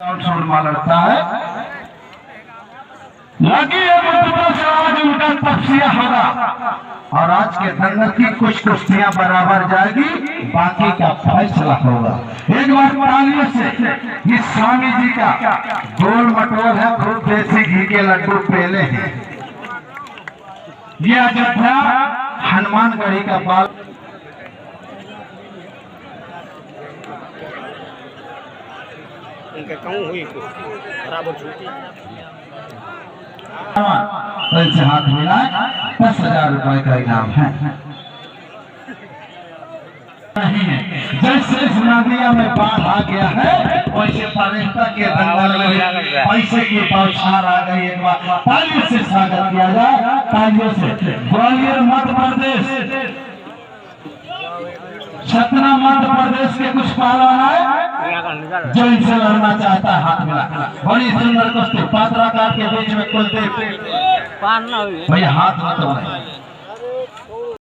Shawarma लड़ता है लगी है मुद्दों से आज उनका तफसिया होगा और आज के दंगल की कुछ कुश्तियां बराबर जाएगी, बाकी का फैसला होगा। एक बार तालियों से इस स्वामी जी का गोल मटोल है, खूब देसी घी के लड्डू पेले हैं। ये अयोध्या हनुमानगढ़ी का बाल उनके कहूँ हुई बराबर छूटी से हाथ मिलाए 10,000 रुपए का इनाम है। नहीं है जैसे इस नदिया में बाढ़ आ गया है वैसे पर्यटक के दंगल में पैसे की बौछार आ गई। एक बार तालियों से स्वागत किया जाए, तालियों से। ग्वालियर मध्य प्रदेश, सतना मध्य प्रदेश के कुछ पहलवान है जो इनसे लड़ना चाहता है। हाथ मिला बड़ी सुंदर कुश्ती पात्रा कार के बीच में कुलदीप भैया हाथ मत